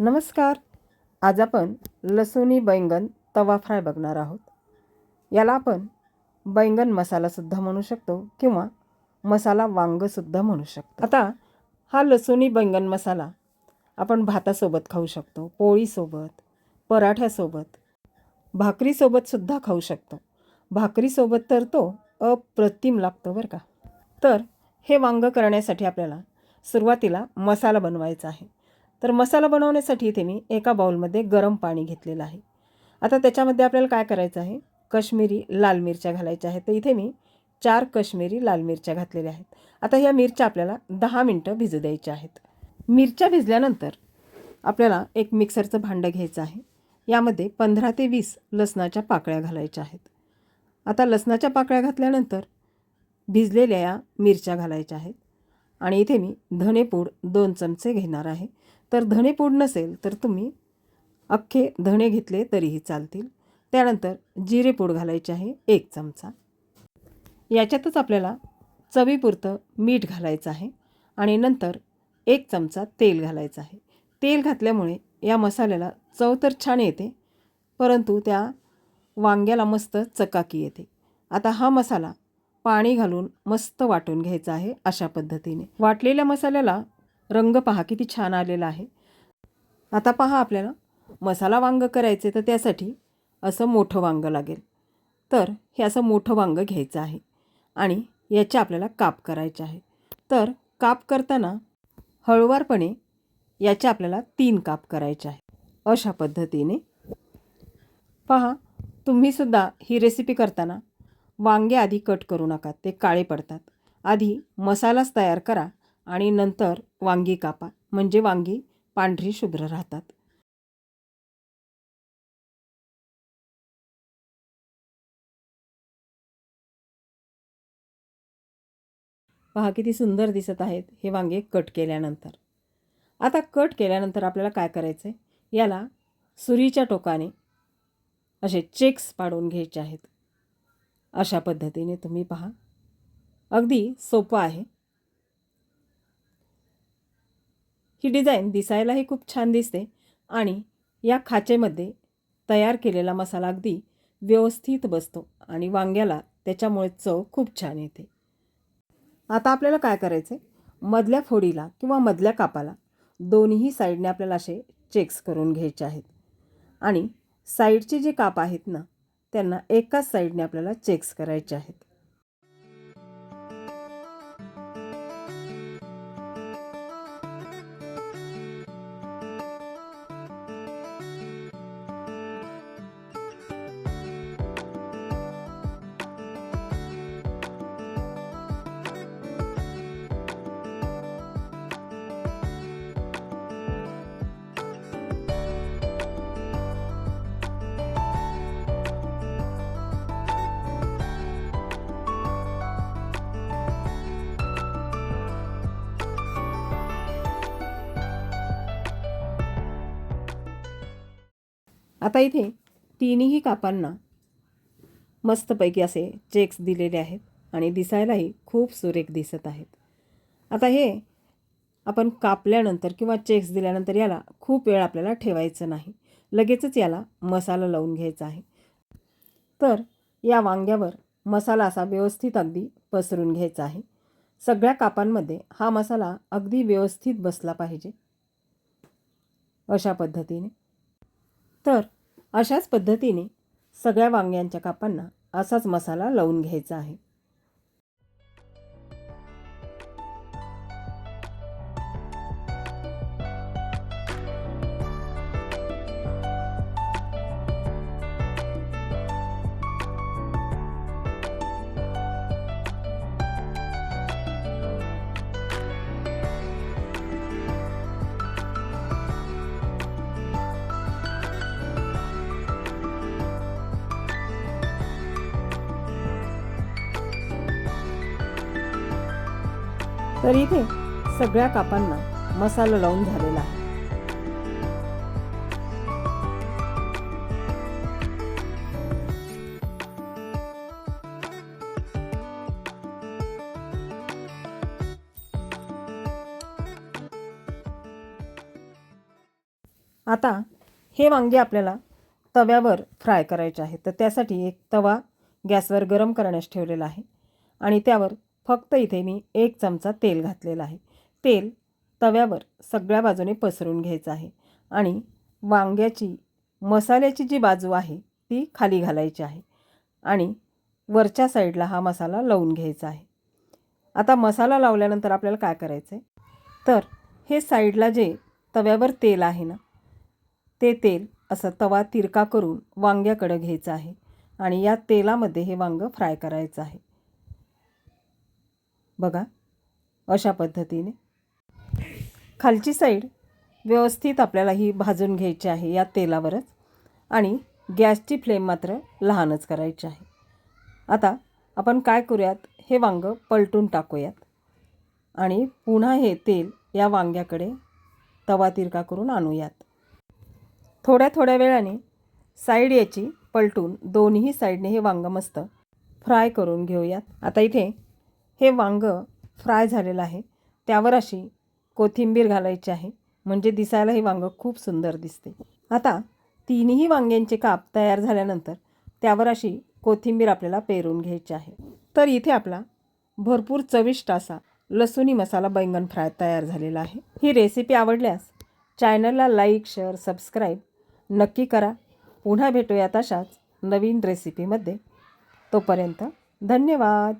नमस्कार. आज आपण लसूणी बैंगन तवा फ्राय बघणार आहोत. याला आपण बैंगन मसालासुद्धा म्हणू शकतो किंवा मसाला वांगसुद्धा म्हणू शकतो. आता हा लसूणी बैंगन मसाला आपण भातासोबत खाऊ शकतो, पोळीसोबत, पराठ्यासोबत, भाकरीसोबतसुद्धा खाऊ शकतो. भाकरीसोबत तर तो अप्रतिम लागतो बरं का. तर हे वांगं करण्यासाठी आपल्याला सुरुवातीला मसाला बनवायचा आहे. तर मसाला बनवण्यासाठी इथे मी एका बाउलमध्ये गरम पाणी घेतलेलं आहे. आता त्याच्यामध्ये आपल्याला काय करायचं आहे, काश्मीरी लाल मिरच्या घालायच्या आहेत. तर इथे मी 4 काश्मीरी लाल मिरच्या घातलेल्या आहेत. आता ह्या मिरच्या आपल्याला 10 मिनटं भिजू द्यायच्या आहेत. मिरच्या भिजल्यानंतर आपल्याला एक मिक्सरचं भांडं घ्यायचं आहे. यामध्ये 15 ते 20 लसणाच्या पाकळ्या घालायच्या आहेत. आता लसणाच्या पाकळ्या घातल्यानंतर भिजलेल्या या मिरच्या घालायच्या आहेत. आणि इथे मी धणेपूड 2 चमचे घेणार आहे. तर धणेपूड नसेल तर तुम्ही अख्खे धणे घेतले तरीही चालतील. त्यानंतर जिरेपूड घालायचे आहे 1 चमचा. याच्यातच आपल्याला चवीपुरतं मीठ घालायचं आहे आणि नंतर 1 चमचा तेल घालायचं आहे. तेल घातल्यामुळे या मसाल्याला चव तर छान येते, परंतु त्या वांग्याला मस्त चकाकी येते. आता हा मसाला पाणी घालून मस्त वाटून घ्यायचा आहे. अशा पद्धतीने वाटलेल्या मसाल्याला रंग पहा किती छान आलेला आहे. आता पहा, आपल्याला मसाला वांगं करायचे तर त्यासाठी असं मोठं वांगं लागेल. तर हे असं मोठं वांगं घ्यायचं आहे आणि याचे आपल्याला काप करायचे आहे. तर काप करताना हळूवारपणे याचे आपल्याला 3 काप करायचे आहे. अशा पद्धतीने पहा, तुम्हीसुद्धा ही रेसिपी करताना वांगे आधी कट करू नका, ते काळे पडतात. आधी मसालाच तयार करा आणि नंतर वांगी कापा, म्हणजे वांगी पांढरी शुभ्र राहतात. पहा किती सुंदर दिसत आहेत हे वांगे कट केल्यानंतर. आता कट केल्यानंतर आपल्याला काय करायचं आहे, याला सुरीच्या टोकाने असे चेक्स पाडून घ्यायचे आहेत. अशा पद्धतीने तुम्ही पहा, अगदी सोपं आहे. ही डिझाईन दिसायलाही खूप छान दिसते आणि या खाचेमध्ये तयार केलेला मसाला अगदी व्यवस्थित बसतो आणि वांग्याला त्याच्यामुळे चव खूप छान येते. आता आपल्याला काय करायचं आहे, मधल्या फोडीला किंवा मधल्या कापाला दोन्ही साईडने आपल्याला असे चेक्स करून घ्यायचे आहेत आणि साईडचे जे काप आहेत ना, त्यांना एकाच साईडने आपल्याला चेक्स करायचे आहेत. आता इथे तिन्ही कापांना मस्तपैकी असे चेक्स दिलेले आहेत आणि दिसायलाही खूप सुरेख दिसत आहेत. आता हे आपण कापल्यानंतर किंवा चेक्स दिल्यानंतर याला खूप वेळ आपल्याला ठेवायचं नाही, लगेचच याला मसाला लावून घ्यायचा आहे. तर या वांग्यावर मसाला असा व्यवस्थित अगदी पसरून घ्यायचा आहे. सगळ्या कापांमध्ये हा मसाला अगदी व्यवस्थित बसला पाहिजे, अशा पद्धतीने. तर अशाच पद्धतीने सगळ्या वांग्यांच्या कापांना असाच मसाला लावून घ्यायचा आहे. तर इथे सगळ्या कापांना मसाला लावून झालेला आहे. आता हे वांगे आपल्याला तव्यावर फ्राय करायचे आहे, तर त्यासाठी एक तवा गॅसवर गरम करण्यास ठेवलेला आहे आणि त्यावर फक्त इथे मी 1 चमचा तेल घातलेलं आहे. तेल तव्यावर सगळ्या बाजूने पसरून घ्यायचं आहे आणि वांग्याची मसाल्याची जी बाजू आहे ती खाली घालायची आहे आणि वरच्या साईडला हा मसाला लावून घ्यायचा आहे. आता मसाला लावल्यानंतर आपल्याला काय करायचं आहे, तर हे साईडला जे तव्यावर तेल आहे ना, ते तेल असं तवा तिरका करून वांग्याकडं घ्यायचं आहे आणि या तेलामध्ये हे वांगं फ्राय करायचं आहे. बघा, अशा पद्धतीने खालची साईड व्यवस्थित आपल्याला ही भाजून घ्यायची आहे या तेलावरच आणि गॅसची फ्लेम मात्र लहानच करायची आहे. आता आपण काय करूयात, हे वांगं पलटून टाकूयात आणि पुन्हा हे तेल या वांग्याकडे तवा तिरका करून आणूयात. थोड्या थोड्या वेळाने साईड याची पलटून दोन्ही साईडने हे वांगं मस्त फ्राय करून घेऊयात. आता इथे हे वांगं फ्राय झालेलं आहे, त्यावर अशी कोथिंबीर घालायची आहे, म्हणजे दिसायला हे वांगं खूप सुंदर दिसते. आता तिन्ही वांग्यांचे काप तयार झाल्यानंतर त्यावर अशी कोथिंबीर आपल्याला पेरून घ्यायची आहे. तर इथे आपला भरपूर चविष्ट असा लसूणी मसाला बैंगन फ्राय तयार झालेला आहे. ही रेसिपी आवडल्यास चॅनलला लाईक, शेअर, सबस्क्राईब नक्की करा. पुन्हा भेटूयात अशाच नवीन रेसिपीमध्ये. तोपर्यंत धन्यवाद.